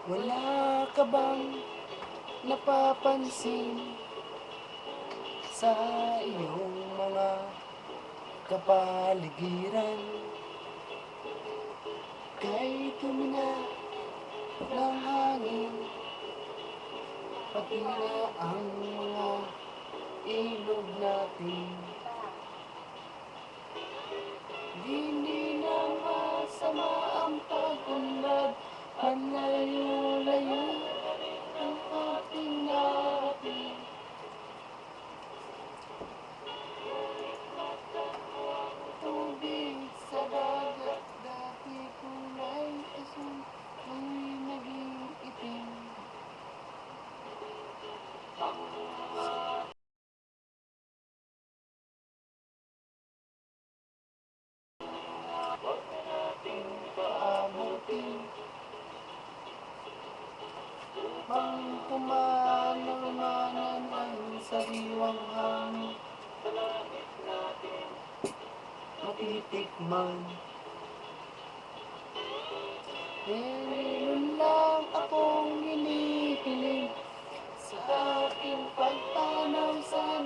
Wala ka bang napapansin sa iyong mga kapaligiran? Kay tumina ng hangin, pati na ang mga ilog natin. Hindi na masama ang pag-unlad, palayo-layo ang ating narating. Tubig sa dagat, dati kulay asul, ngayon naging itim. Paabutin upang pumanamanan ang sariwang hangin, matitikman. Meron lang akong hinihiling sa aking pagtanaw sa